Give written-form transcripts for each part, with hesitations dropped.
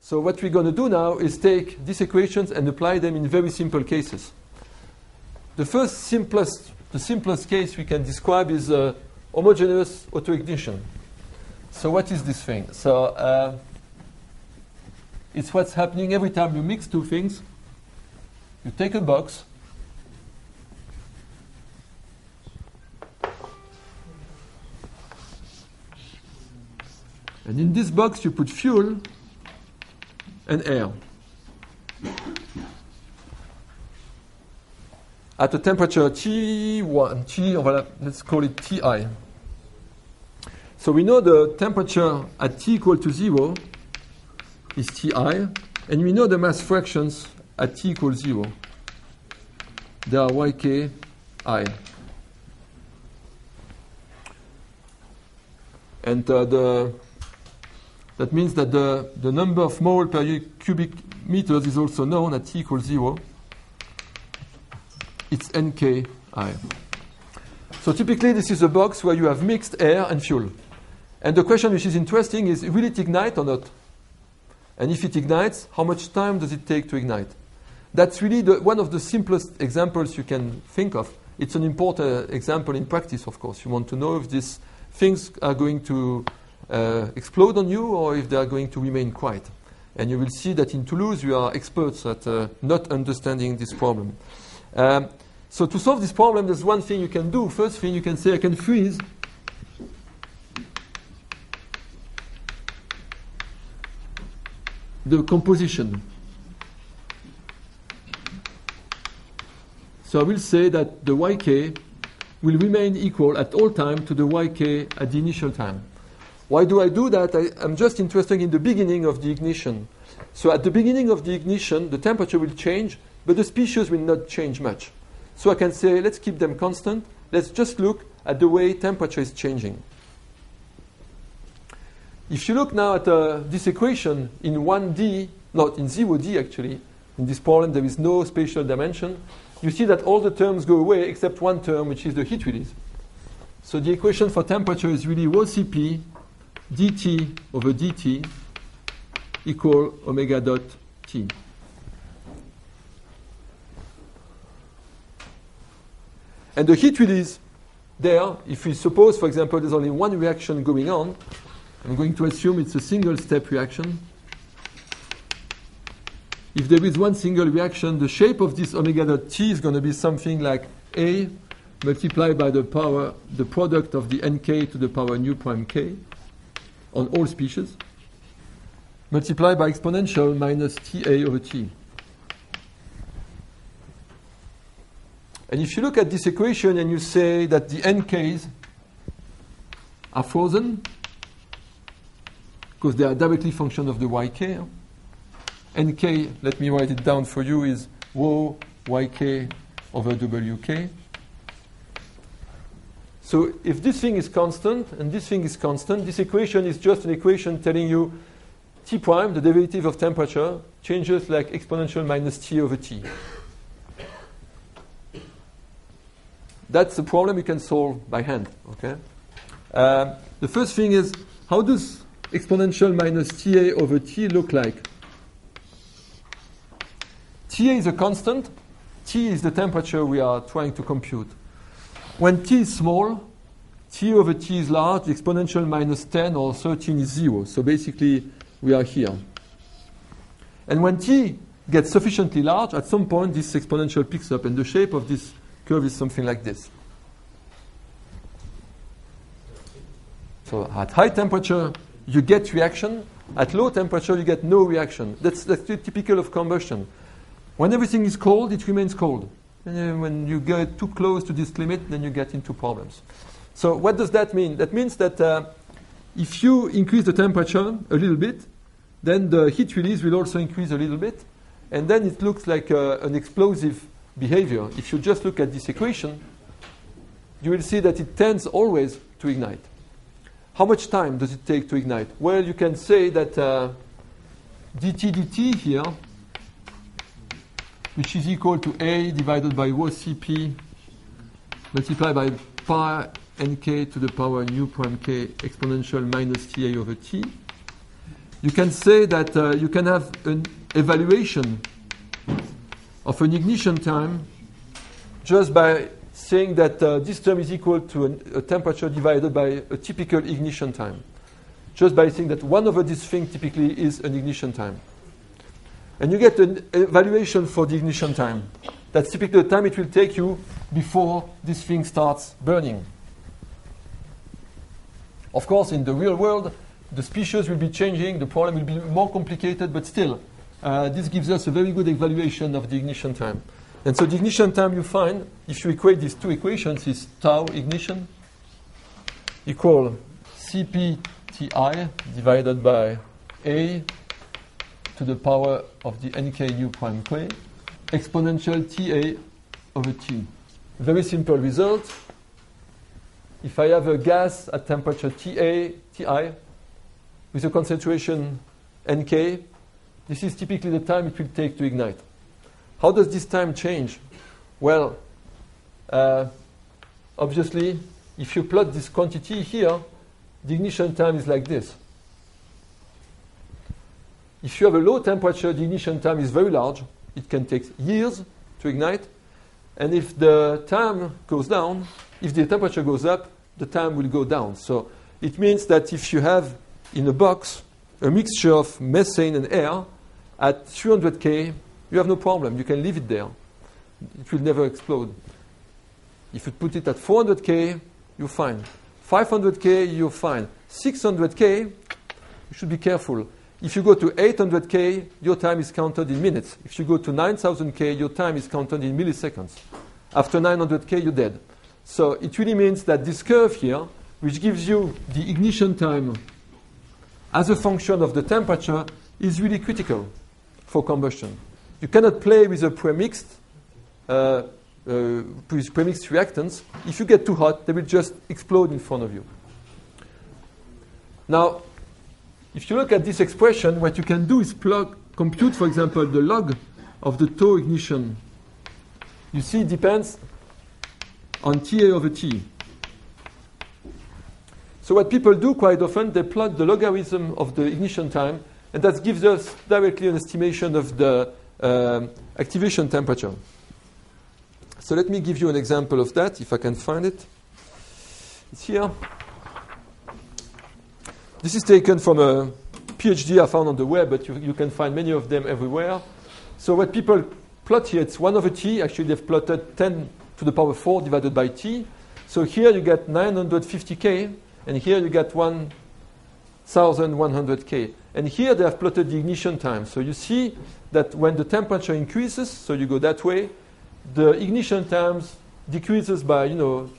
So what we're going to do now is take these equations and apply them in very simple cases. The simplest case we can describe is homogeneous autoignition. So what is this thing? So it's what's happening every time you mix two things. You take a box, and in this box you put fuel and air at a temperature T1, let's call it Ti. So we know the temperature at T equal to 0 is Ti, and we know the mass fractions at T equals 0. They are Yk I. And that means that the number of mole per cubic meters is also known at T equals 0. It's Nk I. So typically this is a box where you have mixed air and fuel. And the question which is interesting is, will it ignite or not? And if it ignites, how much time does it take to ignite? That's really one of the simplest examples you can think of. It's an important example in practice, of course. You want to know if these things are going to explode on you or if they are going to remain quiet. And you will see that in Toulouse we are experts at not understanding this problem. So to solve this problem, there's one thing you can do. First thing, you can say I can freeze the composition. So I will say that the Yk will remain equal at all time to the Yk at the initial time. Why do I do that? I'm just interested in the beginning of the ignition. So at the beginning of the ignition, the temperature will change, but the species will not change much. So I can say, let's keep them constant. Let's just look at the way temperature is changing. If you look now at this equation in 1D, not in 0D actually, in this problem there is no spatial dimension, you see that all the terms go away except one term, which is the heat release. So the equation for temperature is really rho Cp dt over dt equal omega dot T. And the heat release there, if we suppose, for example, there's only one reaction going on, I'm going to assume it's a single-step reaction. If there is one single reaction, the shape of this omega dot T is going to be something like A multiplied by the product of the Nk to the power nu prime k on all species, multiplied by exponential minus Ta over T. And if you look at this equation and you say that the Nks are frozen, because they are directly function of the Yk, Nk, let me write it down for you, is rho Yk over Wk. So if this thing is constant and this thing is constant, this equation is just an equation telling you T prime, the derivative of temperature, changes like exponential minus T over T. That's a problem you can solve by hand. Okay. The first thing is, how does exponential minus Ta over T look like? Ta is a constant. T is the temperature we are trying to compute. When T is small, T over T is large, the exponential minus 10 or 13 is 0. So basically, we are here. And when T gets sufficiently large, at some point, this exponential picks up, and the shape of this curve is something like this. So at high temperature, you get reaction. At low temperature, you get no reaction. That's typical of combustion. When everything is cold, it remains cold. And when you get too close to this limit, then you get into problems. So what does that mean? That means that if you increase the temperature a little bit, then the heat release will also increase a little bit. And then it looks like an explosive behavior. If you just look at this equation, you will see that it tends always to ignite. How much time does it take to ignite? Well, you can say that dt here, which is equal to A divided by rho Cp multiplied by pi Nk to the power nu prime k exponential minus Ta over T. you can say that you can have an evaluation of an ignition time just by saying that this term is equal to a temperature divided by a typical ignition time. Just by saying that 1 over this thing typically is an ignition time. And you get an evaluation for the ignition time. That's typically the time it will take you before this thing starts burning. Of course, in the real world, the species will be changing, the problem will be more complicated, but still, this gives us a very good evaluation of the ignition time. And so the ignition time you find, if you equate these two equations, is tau ignition equal CpTi divided by A to the power of the nk nu prime k exponential Ta over T. Very simple result. If I have a gas at temperature Ti with a concentration Nk, this is typically the time it will take to ignite. How does this time change? Well, obviously, if you plot this quantity here, the ignition time is like this. If you have a low temperature, the ignition time is very large. It can take years to ignite. And if the time goes down, if the temperature goes up, the time will go down. So it means that if you have in a box a mixture of methane and air at 300 K, you have no problem. You can leave it there. It will never explode. If you put it at 400 K, you're fine. 500 K, you're fine. 600 K, you should be careful. If you go to 800 K, your time is counted in minutes. If you go to 9,000 K, your time is counted in milliseconds. After 900 K, you're dead. So it really means that this curve here, which gives you the ignition time as a function of the temperature, is really critical for combustion. You cannot play with a premixed reactants. If you get too hot, they will just explode in front of you. Now, if you look at this expression, what you can do is compute, for example, the log of the tau ignition. You see, it depends on Ta over T. So what people do quite often, they plot the logarithm of the ignition time, and that gives us directly an estimation of the activation temperature. So let me give you an example of that, if I can find it. It's here. This is taken from a PhD I found on the web, but you can find many of them everywhere. So what people plot here, it's 1 over T. Actually, they've plotted 10 to the power 4 divided by T. So here you get 950 K, and here you get 1,100 K. And here they have plotted the ignition time. So you see that when the temperature increases, so you go that way, the ignition times decreases by 0.1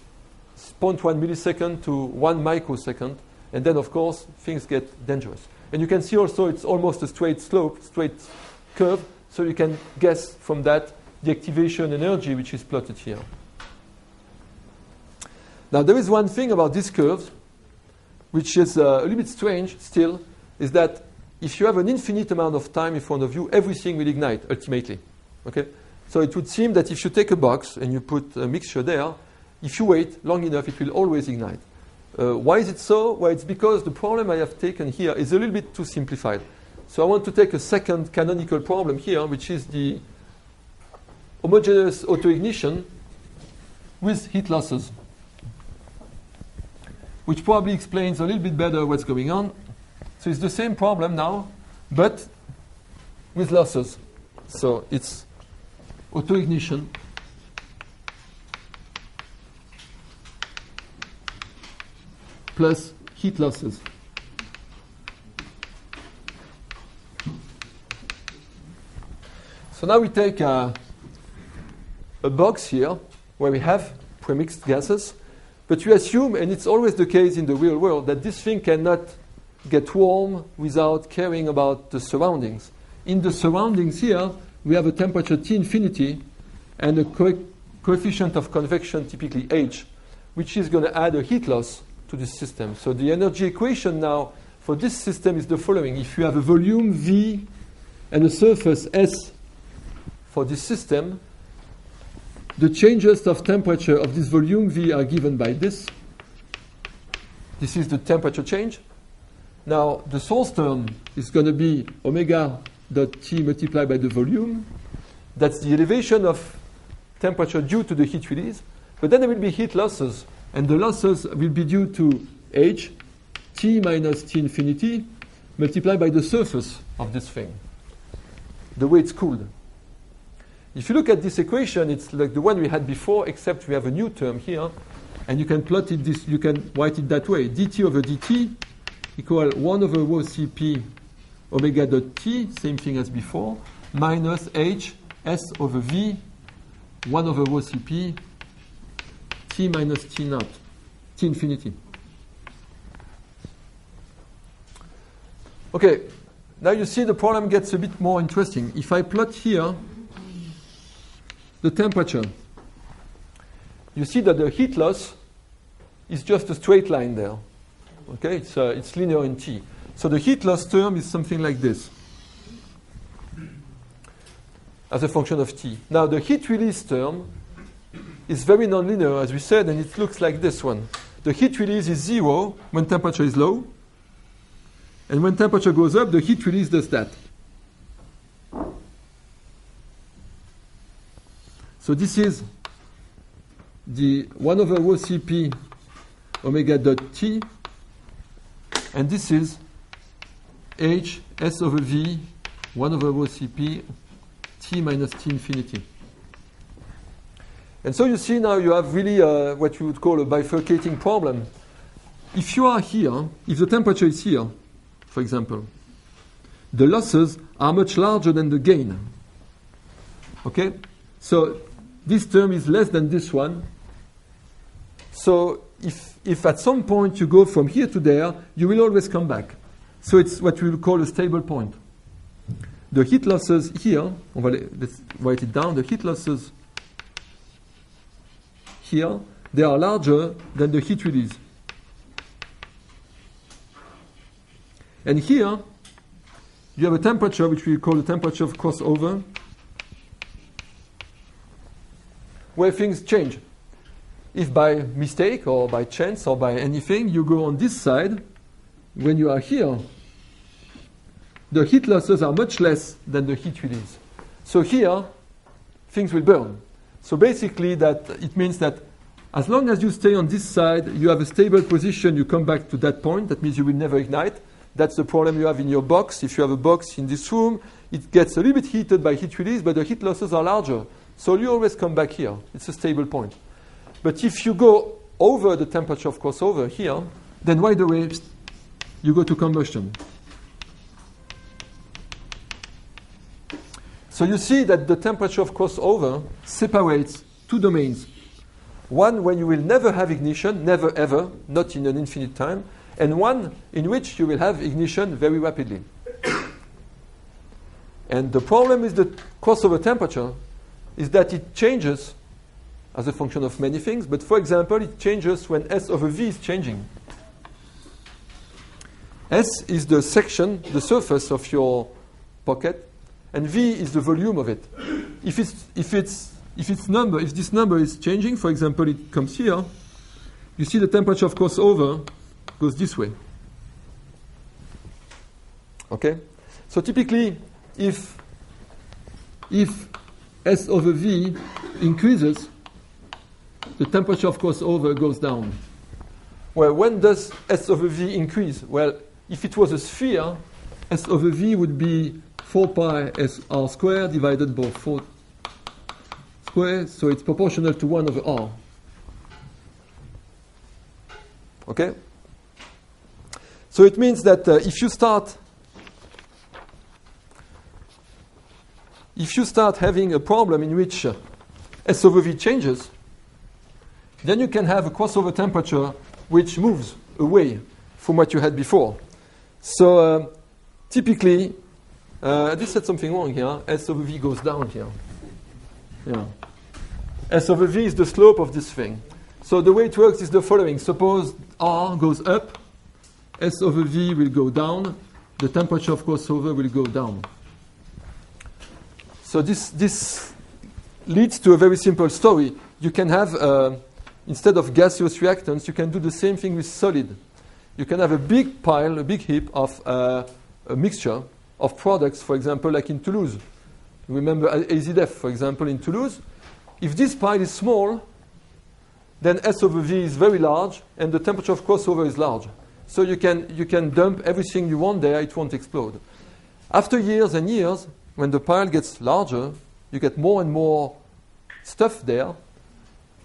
millisecond to 1 microsecond. And then, of course, things get dangerous. And you can see also it's almost a straight slope, straight curve. So you can guess from that the activation energy which is plotted here. Now, there is one thing about these curves which is a little bit strange still, is that if you have an infinite amount of time in front of you, everything will ignite ultimately. Okay? So it would seem that if you take a box and you put a mixture there, if you wait long enough, it will always ignite. Why is it so? Well, it's because the problem I have taken here is a little bit too simplified. So I want to take a second canonical problem here, which is the homogeneous autoignition with heat losses, which probably explains a little bit better what's going on. So it's the same problem now, but with losses. So it's autoignition plus heat losses. So now we take a box here where we have premixed gases, but you assume, and it's always the case in the real world, that this thing cannot get warm without caring about the surroundings. In the surroundings here, we have a temperature T infinity and a coefficient of convection, typically H, which is going to add a heat loss to this system. So the energy equation now for this system is the following. If you have a volume V and a surface S for this system, the changes of temperature of this volume V are given by this. This is the temperature change. Now, the source term is going to be omega dot T multiplied by the volume. That's the elevation of temperature due to the heat release. But then there will be heat losses, and the losses will be due to H, T minus T infinity, multiplied by the surface of this thing, the way it's cooled. If you look at this equation, it's like the one we had before, except we have a new term here, and you can plot it this, you can write it that way. dt over dt equal 1 over rho Cp omega dot T, same thing as before, minus H S over V, 1 over rho Cp, T minus T naught, T infinity. Okay, now you see the problem gets a bit more interesting. If I plot here the temperature, you see that the heat loss is just a straight line there. Okay, it's linear in T. So the heat loss term is something like this as a function of T. Now the heat release term is very nonlinear, as we said, and it looks like this one. The heat release is 0 when temperature is low, and when temperature goes up, the heat release does that. So this is the 1 over rho Cp omega dot T, and this is H S over V 1 over rho Cp T minus T infinity. And so you see now you have really what you would call a bifurcating problem. If you are here, if the temperature is here, for example, the losses are much larger than the gain. Okay? So this term is less than this one. So if at some point you go from here to there, you will always come back. So it's what we will call a stable point. The heat losses here, let's write it down, the heat losses here, they are larger than the heat release. And here, you have a temperature which we call the temperature of crossover, where things change. If by mistake or by chance or by anything you go on this side, when you are here, the heat losses are much less than the heat release. So here, things will burn. So basically that it means that as long as you stay on this side, you have a stable position, you come back to that point. That means you will never ignite. That's the problem you have in your box. If you have a box in this room, it gets a little bit heated by heat release, but the heat losses are larger. So you always come back here. It's a stable point. But if you go over the temperature of crossover here, then right away you go to combustion. So you see that the temperature of crossover separates two domains. One when you will never have ignition, never ever, not in an infinite time, and one in which you will have ignition very rapidly. And the problem with the crossover temperature is that it changes as a function of many things, but for example, it changes when S over V is changing. S is the section, the surface of your pocket, and V is the volume of it. If this number is changing, for example, it comes here, you see the temperature of crossover goes this way. Okay? So typically, if S over V increases, the temperature of crossover goes down. Well, when does S over V increase? Well, if it was a sphere, S over V would be 4 pi S R squared divided by 4 squared, so it's proportional to 1 over R. Okay? So it means that if you start having a problem in which S over V changes, then you can have a crossover temperature which moves away from what you had before. So typically, I just said something wrong here. S over V goes down here. Yeah. S over V is the slope of this thing. So the way it works is the following. Suppose R goes up, S over V will go down, the temperature of crossover will go down. So this leads to a very simple story. You can have, instead of gaseous reactants, you can do the same thing with solid. you can have a big pile, a big heap of a mixture of products, for example, like in Toulouse. Remember AZDF, for example, in Toulouse. If this pile is small, then S over V is very large, and the temperature of crossover is large. So you can dump everything you want there, it won't explode. After years and years, when the pile gets larger, you get more and more stuff there,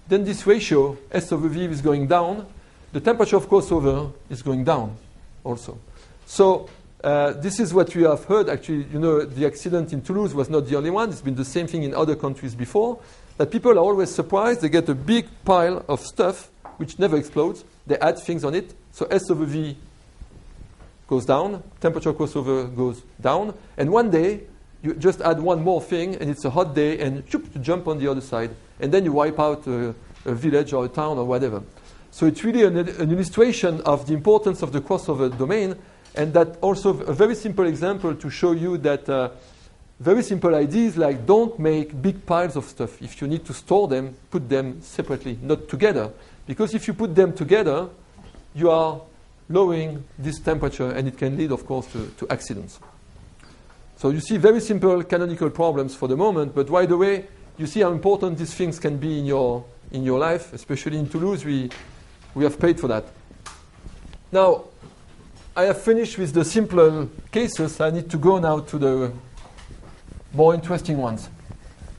then this ratio, S over V, is going down. The temperature of crossover is going down also. So this is what we have heard. Actually, you know, the accident in Toulouse was not the only one. It's been the same thing in other countries before, that people are always surprised. They get a big pile of stuff which never explodes. They add things on it. So S over V goes down, temperature crossover goes down, and one day you just add one more thing, and it's a hot day, and you jump on the other side, and then you wipe out a village or a town or whatever. So it's really an illustration of the importance of the crossover domain, and that also a very simple example to show you that very simple ideas like don't make big piles of stuff. If you need to store them, put them separately, not together. Because if you put them together, you are lowering this temperature, and it can lead, of course, to accidents. So you see very simple canonical problems for the moment, but by the way, you see how important these things can be in your life, especially in Toulouse. We have paid for that. Now, I have finished with the simpler cases. I need to go now to the more interesting ones.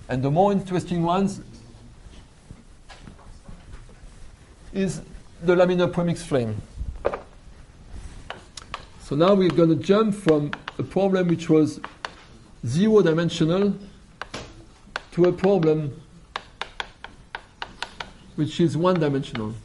And the more interesting ones is the laminar premix flame. So now we're going to jump from a problem which was zero-dimensional to a problem which is one-dimensional.